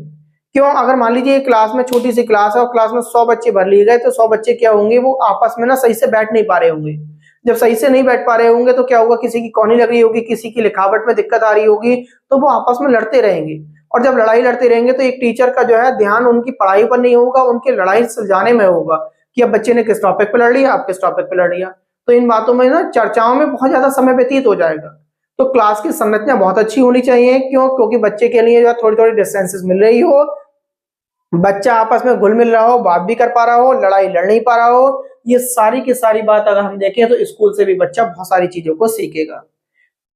Speaker 1: क्यों? अगर मान लीजिए क्लास में छोटी सी क्लास है और क्लास में 100 बच्चे भर लिए गए, तो 100 बच्चे क्या होंगे, वो आपस में ना सही से बैठ नहीं पा रहे होंगे। जब सही से नहीं बैठ पा रहे होंगे तो क्या होगा, किसी की कौनी लग रही होगी, किसी की लिखावट में दिक्कत आ रही होगी, तो वो आपस में लड़ते रहेंगे। और जब लड़ाई लड़ते रहेंगे तो एक टीचर का जो है ध्यान उनकी पढ़ाई पर नहीं होगा, उनकी लड़ाई सुलझाने में होगा कि अब बच्चे ने किस टॉपिक पे लड़ लिया, आप किस टॉपिक पे लड़ लिया। तो इन बातों में ना चर्चाओं में बहुत ज्यादा समय व्यतीत हो जाएगा। तो क्लास की संरचना बहुत अच्छी होनी चाहिए। क्यों? क्योंकि बच्चे के लिए जो है थोड़ी थोड़ी डिस्टेंसेस मिल रही हो, बच्चा आपस में घुल मिल रहा हो, बात भी कर पा रहा हो, लड़ाई लड़ नहीं पा रहा हो। ये सारी की सारी बात अगर हम देखें तो स्कूल से भी बच्चा बहुत सारी चीजों को सीखेगा।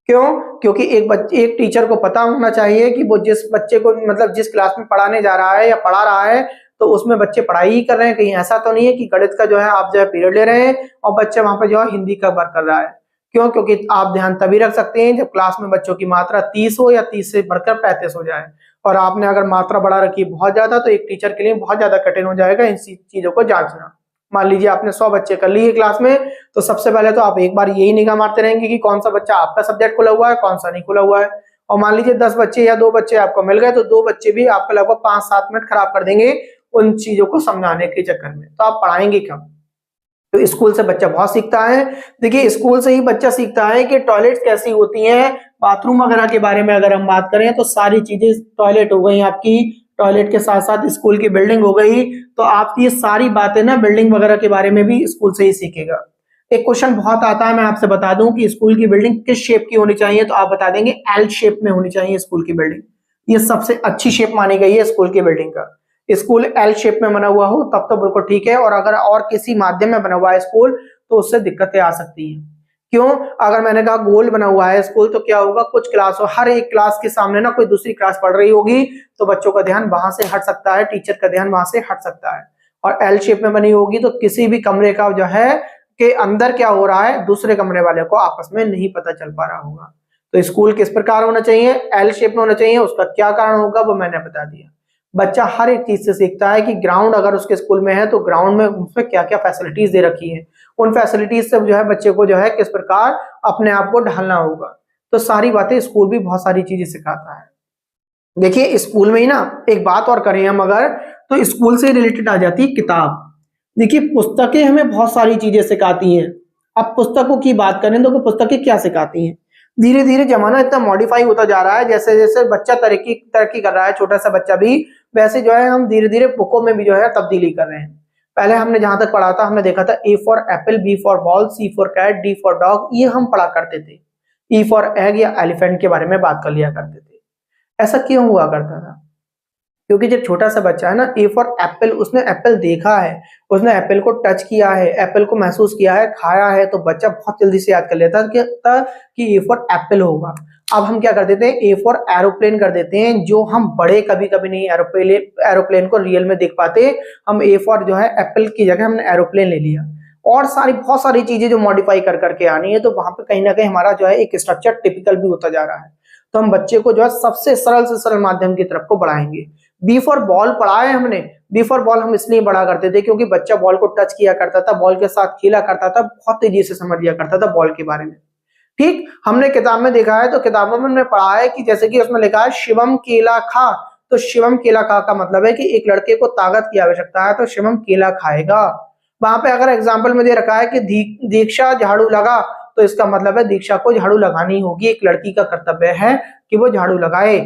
Speaker 1: क्यों? क्योंकि एक टीचर को पता होना चाहिए कि वो जिस बच्चे को मतलब जिस क्लास में पढ़ाने जा रहा है या पढ़ा रहा है, तो उसमें बच्चे पढ़ाई ही कर रहे हैं। कहीं ऐसा तो नहीं है कि गणित का जो है आप जो है पीरियड ले रहे हैं और बच्चा वहां पर जो है हिंदी का वर्क कर रहा है। क्यों? क्योंकि आप ध्यान तभी रख सकते हैं जब क्लास में बच्चों की मात्रा 30 हो या 30 से बढ़कर 35 हो जाए। और आपने अगर मात्रा बढ़ा रखी बहुत ज्यादा तो एक टीचर के लिए बहुत ज्यादा कठिन हो जाएगा इन चीजों को जांचना। मान लीजिए आपने 100 बच्चे कर लिए क्लास में, तो सबसे पहले तो आप एक बार यही निगाह मारते रहेंगे कि कौन सा बच्चा आपका सब्जेक्ट खुला हुआ है, कौन सा नहीं खुला हुआ है। और मान लीजिए 10 बच्चे या 2 बच्चे आपको मिल गए, तो 2 बच्चे भी आपका लगभग 5-7 मिनट खराब कर देंगे उन चीजों को समझाने के चक्कर में। तो आप पढ़ाएंगे कब? तो स्कूल से बच्चा बहुत सीखता है। देखिए, स्कूल से ही बच्चा सीखता है कि टॉयलेट्स कैसी होती हैं, बाथरूम वगैरह के बारे में अगर हम बात करें तो सारी चीजें, टॉयलेट हो गई आपकी, टॉयलेट के साथ साथ स्कूल की बिल्डिंग हो गई, तो आप ये सारी बातें ना बिल्डिंग वगैरह के बारे में भी स्कूल से ही सीखेगा। एक क्वेश्चन बहुत आता है, मैं आपसे बता दूं कि स्कूल की बिल्डिंग किस शेप की होनी चाहिए, तो आप बता देंगे एल शेप में होनी चाहिए स्कूल की बिल्डिंग। ये सबसे अच्छी शेप मानी गई है स्कूल की बिल्डिंग का। स्कूल एल शेप में बना हुआ हो तब तो बिल्कुल ठीक है, और अगर और किसी माध्यम में बना हुआ है स्कूल तो उससे दिक्कतें आ सकती हैं। क्यों? अगर मैंने कहा गोल बना हुआ है स्कूल तो क्या होगा, कुछ क्लासों हर एक क्लास के सामने ना कोई दूसरी क्लास पढ़ रही होगी तो बच्चों का ध्यान वहां से हट सकता है, टीचर का ध्यान वहां से हट सकता है। और एल शेप में बनी होगी तो किसी भी कमरे का जो है के अंदर क्या हो रहा है दूसरे कमरे वाले को आपस में नहीं पता चल पा रहा होगा। तो स्कूल किस प्रकार होना चाहिए, एल शेप में होना चाहिए। उसका क्या कारण होगा वो मैंने बता दिया। बच्चा हर एक चीज से सीखता है कि ग्राउंड अगर उसके स्कूल में है तो ग्राउंड में उसमें क्या क्या फैसिलिटीज दे रखी है, उन फैसिलिटीज से जो है बच्चे को जो है किस प्रकार अपने आप को ढालना होगा। तो सारी बातें स्कूल भी बहुत सारी चीजें सिखाता है। देखिए स्कूल में ही ना एक बात और करें हम अगर, तो स्कूल से रिलेटेड आ जाती है किताब। देखिए पुस्तकें हमें बहुत सारी चीजें सिखाती हैं। अब पुस्तकों की बात करें तो पुस्तकें क्या सिखाती हैं, धीरे धीरे जमाना इतना मॉडिफाई होता जा रहा है, जैसे जैसे बच्चा तरक्की तरक्की कर रहा है, छोटा सा बच्चा भी, वैसे जो है हम धीरे धीरे बुकों में भी जो है तब्दीली कर रहे हैं। पहले हमने जहां तक पढ़ा था हमने देखा था A for apple, B for ball, C for cat, D for dog, ये हम पढ़ा करते थे। ई फॉर एग या एलिफेंट के बारे में बात कर लिया करते थे। ऐसा क्यों हुआ करता था? क्योंकि जब छोटा सा बच्चा है ना, ए फॉर एप्पल, उसने एप्पल देखा है, उसने एप्पल को टच किया है, एप्पल को महसूस किया है, खाया है, तो बच्चा बहुत जल्दी से याद कर लेता है कि ए फॉर एप्पल होगा। अब हम क्या कर देते हैं, ए फॉर एरोप्लेन कर देते हैं, जो हम बड़े कभी कभी नहीं एरोप्लेन को रियल में देख पाते। हम ए फॉर जो है एप्पल की जगह हमने एरोप्लेन ले लिया। और बहुत सारी चीजें जो मॉडिफाई कर करके आनी है, तो वहां पे कहीं ना कहीं हमारा जो है एक स्ट्रक्चर टिपिकल भी होता जा रहा है। तो हम बच्चे को जो है सबसे सरल से सरल माध्यम की तरफ को बढ़ाएंगे। बी फॉर बॉल पढ़ा है हमने। बी फॉर बॉल हम इसलिए पढ़ा करते थे क्योंकि बच्चा बॉल को टच किया करता था, बॉल के साथ खेला करता था, बहुत तेजी से समझ लिया करता था बॉल के बारे में। ठीक, हमने किताब में देखा है, तो किताबों में हमने पढ़ा है कि जैसे कि उसमें लिखा है शिवम केला खा, तो शिवम केला खा का मतलब है कि एक लड़के को ताकत की आवश्यकता है तो शिवम केला खाएगा। वहां पे अगर एग्जाम्पल में दे रखा है कि दीक्षा झाड़ू लगा, तो इसका मतलब है दीक्षा को झाड़ू लगानी होगी, एक लड़की का कर्तव्य है कि वो झाड़ू लगाए।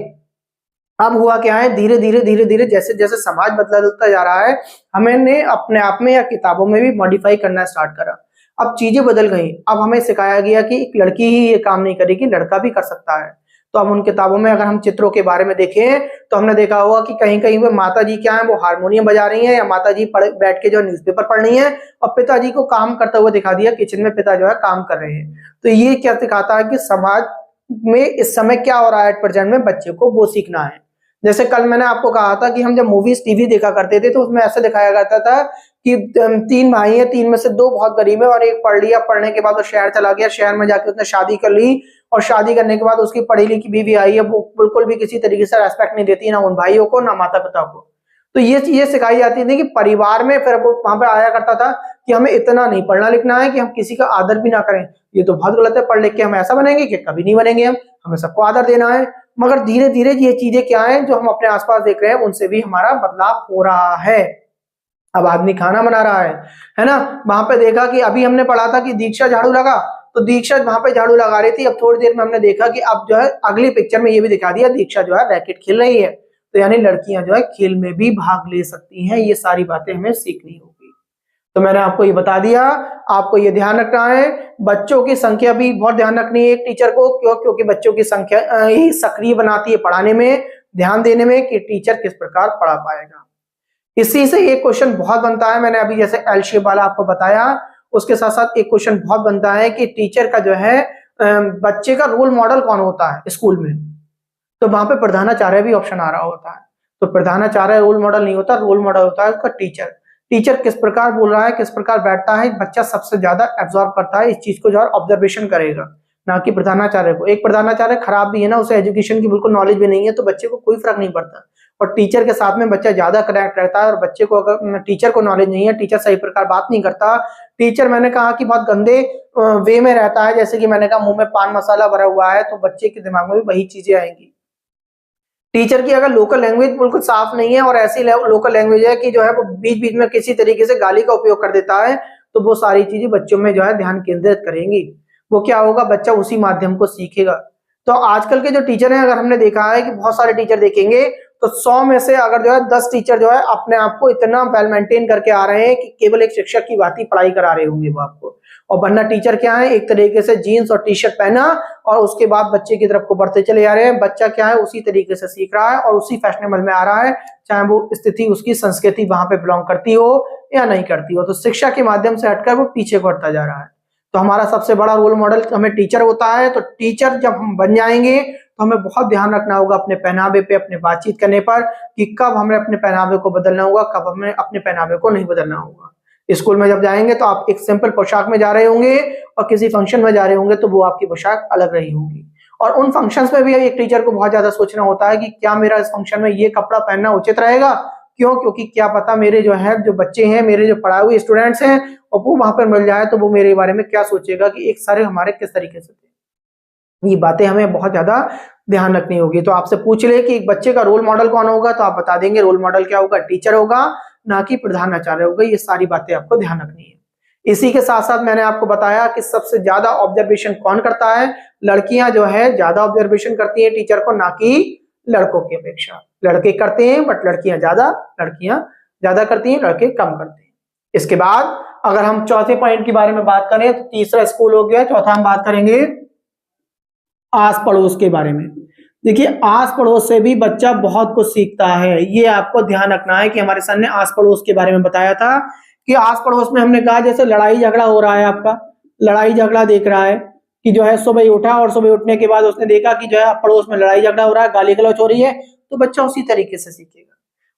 Speaker 1: अब हुआ क्या है, धीरे धीरे धीरे धीरे जैसे जैसे समाज बदलता जा रहा है, हमने अपने आप में या किताबों में भी मॉडिफाई करना स्टार्ट करा। अब चीजें बदल गई, अब हमें सिखाया गया कि एक लड़की ही ये काम नहीं करेगी, लड़का भी कर सकता है। तो अब उन किताबों में अगर हम चित्रों के बारे में देखें तो हमने देखा होगा कि कहीं कहीं पे माता जी क्या है, वो हारमोनियम बजा रही है, या माता जी बैठ के जो न्यूज़पेपर पढ़ रही है, और पिताजी को काम करते हुए दिखा दिया, किचन में पिता जो है काम कर रहे हैं। तो ये क्या दिखाता है कि समाज में इस समय क्या हो रहा है, एट प्रेजेंट में बच्चे को वो सीखना है। जैसे कल मैंने आपको कहा था कि हम जब मूवीज टीवी देखा करते थे तो उसमें ऐसे दिखाया करता था कि 3 भाई हैं, 3 में से 2 बहुत गरीब है और एक पढ़ लिया, पढ़ने के बाद वो शहर चला गया, शहर में जाके उसने शादी कर ली, और शादी करने के बाद उसकी पढ़ी लिखी बीवी आई है, वो बिल्कुल भी किसी तरीके से रेस्पेक्ट नहीं देती, ना उन भाइयों को ना माता पिता को। तो ये चीजें सिखाई जाती थी कि परिवार में, फिर वो वहां पर आया करता था कि हमें इतना नहीं पढ़ना लिखना है कि हम किसी का आदर भी ना करें। ये तो बहुत गलत है, पढ़ लिख के हम ऐसा बनेंगे कि कभी नहीं बनेंगे, हमें सबको आदर देना है। मगर धीरे धीरे ये चीजें क्या है जो हम अपने आसपास देख रहे हैं, उनसे भी हमारा बदलाव हो रहा है। अब आदमी खाना बना रहा है ना, वहां पे देखा कि अभी हमने पढ़ा था कि दीक्षा झाड़ू लगा, तो दीक्षा वहां पे झाड़ू लगा रही थी। अब थोड़ी देर में हमने देखा कि अब जो है अगली पिक्चर में ये भी दिखा दिया, दीक्षा जो है रैकेट खेल रही है। तो यानी लड़कियां जो है खेल में भी भाग ले सकती हैं। ये सारी बातें हमें सीखनी होगी। तो मैंने आपको ये बता दिया, आपको ये ध्यान रखना है। बच्चों की संख्या भी बहुत ध्यान रखनी है एक टीचर को, क्योंकि बच्चों की संख्या ही सक्रिय बनाती है पढ़ाने में, ध्यान देने में, कि टीचर किस प्रकार पढ़ा पाएगा। इसी से एक क्वेश्चन बहुत बनता है, मैंने अभी जैसे एल शेप वाला आपको बताया, उसके साथ साथ एक क्वेश्चन बहुत बनता है कि टीचर का जो है बच्चे का रोल मॉडल कौन होता है स्कूल में। तो वहां पे प्रधानाचार्य भी ऑप्शन आ रहा होता है। तो प्रधानाचार्य रोल मॉडल नहीं होता, रोल मॉडल होता है उसका टीचर। टीचर किस प्रकार बोल रहा है, किस प्रकार बैठता है, बच्चा सबसे ज्यादा एब्जॉर्व करता है, इस चीज को जो है ऑब्जर्वेशन करेगा, ना कि प्रधानाचार्य को। एक प्रधानाचार्य खराब भी है ना, उसे एजुकेशन की बिल्कुल नॉलेज भी नहीं है, तो बच्चे को कोई फर्क नहीं पड़ता। और टीचर के साथ में बच्चा ज्यादा कनेक्ट रहता है, और बच्चे को अगर टीचर को नॉलेज नहीं है, टीचर सही प्रकार बात नहीं करता, टीचर मैंने कहा कि बहुत गंदे वे में रहता है, जैसे कि मैंने कहा मुंह में पान मसाला भरा हुआ है, तो बच्चे के दिमाग में भी वही चीजें आएंगी। टीचर की अगर लोकल लैंग्वेज बिल्कुल साफ नहीं है, और ऐसी लोकल लैंग्वेज है कि जो है वो बीच बीच में किसी तरीके से गाली का उपयोग कर देता है, तो वो सारी चीजें बच्चों में जो है ध्यान केंद्रित करेंगी। वो क्या होगा, बच्चा उसी माध्यम को सीखेगा। तो आजकल के जो टीचर हैं, अगर हमने देखा है कि बहुत सारे टीचर देखेंगे तो 100 में से अगर जो है 10 टीचर जो है अपने आप को इतना वेल मेंटेन करके आ रहे हैं कि केवल एक शिक्षक की बात ही पढ़ाई करा रहे होंगे वो आपको, और बनना टीचर क्या है, एक तरीके से जीन्स और टी शर्ट पहना और उसके बाद बच्चे की तरफ को बढ़ते चले जा रहे हैं। बच्चा क्या है, उसी तरीके से सीख रहा है और उसी फैशनेबल में आ रहा है, चाहे वो स्थिति, उसकी संस्कृति वहां पे बिलोंग करती हो या नहीं करती हो। तो शिक्षा के माध्यम से हटकर वो पीछे को हटता जा रहा है। तो हमारा सबसे बड़ा रोल मॉडल हमें टीचर होता है। तो टीचर जब हम बन जाएंगे तो हमें बहुत ध्यान रखना होगा अपने पहनावे पे, अपने बातचीत करने पर, कि कब हमें अपने पहनावे को बदलना होगा, कब हमें अपने पहनावे को नहीं बदलना होगा। स्कूल में जब जाएंगे तो आप एक सिंपल पोशाक में जा रहे होंगे और किसी फंक्शन में जा रहे होंगे तो वो आपकी पोशाक अलग रही होगी। और उन फंक्शंस में भी एक टीचर को बहुत ज्यादा सोचना होता है कि क्या मेरा इस फंक्शन में ये कपड़ा पहनना उचित रहेगा। क्यों? क्योंकि क्या पता मेरे जो बच्चे हैं, मेरे जो पढ़ाए हुए स्टूडेंट्स हैं, और वो वहां पर मिल जाए तो वो मेरे बारे में क्या सोचेगा कि एक सर हमारे किस तरीके से थे। ये बातें हमें बहुत ज्यादा ध्यान रखनी होगी। तो आपसे पूछ ले कि एक बच्चे का रोल मॉडल कौन होगा, तो आप बता देंगे रोल मॉडल क्या होगा, टीचर होगा, ना कि प्रधानाचार्य होगा। ये सारी बातें आपको ध्यान रखनी है। इसी के साथ साथ मैंने आपको बताया कि सबसे ज्यादा ऑब्जर्वेशन कौन करता है। लड़कियां जो है ज्यादा ऑब्जर्वेशन करती हैं टीचर को, ना कि लड़कों की अपेक्षा। लड़के करते हैं बट लड़कियां ज्यादा करती हैं, लड़के कम करते हैं। इसके बाद अगर हम चौथे पॉइंट के बारे में बात करें तो तीसरा स्कूल हो गया, चौथा हम बात करेंगे आस पड़ोस के बारे में। देखिए, आस पड़ोस से भी बच्चा बहुत कुछ सीखता है। ये आपको ध्यान रखना है कि हमारे सर ने आस पड़ोस के बारे में बताया था कि आस पड़ोस में हमने कहा जैसे लड़ाई झगड़ा हो रहा है, आपका लड़ाई झगड़ा देख रहा है कि जो है सुबह उठा और सुबह उठने के बाद उसने देखा कि जो है पड़ोस में लड़ाई झगड़ा हो रहा है, गाली गलौज हो रही है, तो बच्चा उसी तरीके से सीखेगा।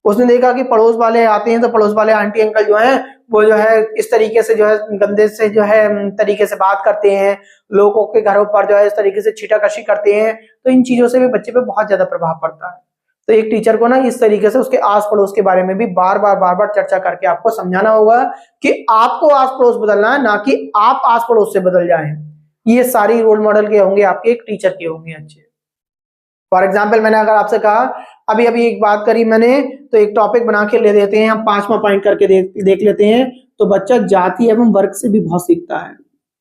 Speaker 1: उसने देखा कि पड़ोस वाले आते हैं तो पड़ोस वाले आंटी अंकल जो है वो जो है इस तरीके से जो है गंदे से जो है तरीके से बात करते हैं, लोगों के घरों पर जो है इस तरीके से छीटाकशी करते हैं, तो इन चीजों से भी बच्चे पे बहुत ज्यादा प्रभाव पड़ता है। तो एक टीचर को ना इस तरीके से उसके आस पड़ोस के बारे में भी बार बार चर्चा करके आपको समझाना होगा कि आपको आस पड़ोस बदलना है, ना कि आप आस पड़ोस से बदल जाएं। ये सारी रोल मॉडल के होंगे, आपके एक टीचर के होंगे अच्छे। फॉर एग्जाम्पल, मैंने अगर आपसे कहा अभी एक बात करी मैंने, तो एक टॉपिक बना के ले देते हैं, हम 5वां पॉइंट करके देख लेते हैं। तो बच्चा जाति एवं वर्ग से भी बहुत सीखता है।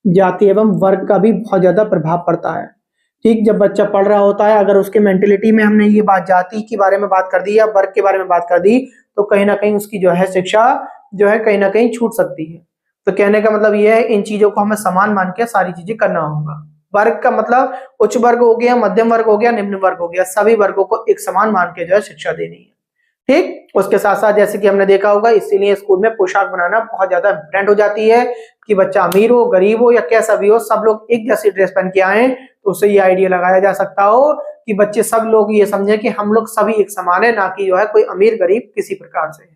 Speaker 1: जाति एवं वर्ग का भी बहुत ज्यादा प्रभाव पड़ता है। ठीक, जब बच्चा पढ़ रहा होता है, अगर उसके मेंटेलिटी में हमने ये बात जाति के बारे में बात कर दी या वर्ग के बारे में बात कर दी, तो कहीं ना कहीं उसकी जो है शिक्षा जो है कहीं ना कहीं छूट सकती है। तो कहने का मतलब ये है, इन चीजों को हमें समान मान के सारी चीजें करना होगा। वर्ग का मतलब उच्च वर्ग हो गया, मध्यम वर्ग हो गया, निम्न वर्ग हो गया, सभी वर्गों को एक समान मान के जो है शिक्षा देनी है। ठीक, उसके साथ साथ जैसे कि हमने देखा होगा, इसीलिए स्कूल में पोशाक बनाना बहुत ज्यादा इंपॉर्टेंट हो जाती है कि बच्चा अमीर हो, गरीब हो या कैसा भी हो, सब लोग एक जैसी ड्रेस पहन के आए, तो उससे ये आइडिया लगाया जा सकता हो कि बच्चे सब लोग ये समझे कि हम लोग सभी एक समान है, ना कि जो है कोई अमीर गरीब किसी प्रकार से है।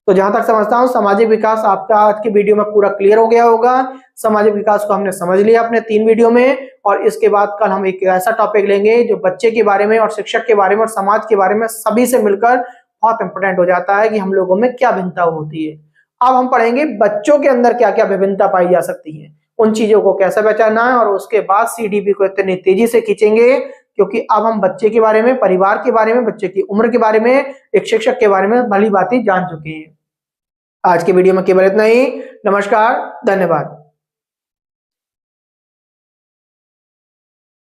Speaker 1: तो जहां तक समझता हूं सामाजिक विकास आपका आज की वीडियो में पूरा क्लियर हो गया होगा। सामाजिक विकास को हमने समझ लिया अपने 3 वीडियो में, और इसके बाद कल हम एक ऐसा टॉपिक लेंगे जो बच्चे के बारे में और शिक्षक के बारे में और समाज के बारे में सभी से मिलकर बहुत इंपॉर्टेंट हो जाता है कि हम लोगों में क्या भिन्नता होती है। अब हम पढ़ेंगे बच्चों के अंदर क्या क्या विभिन्नता पाई जा सकती है, उन चीजों को कैसे पहचानना है, और उसके बाद सीडीपी को इतनी तेजी से खींचेंगे क्योंकि अब हम बच्चे के बारे में, परिवार के बारे में, बच्चे की उम्र के बारे में, एक शिक्षक के बारे में भली बातें जान चुके हैं। आज की वीडियो में केवल इतना ही। नमस्कार, धन्यवाद।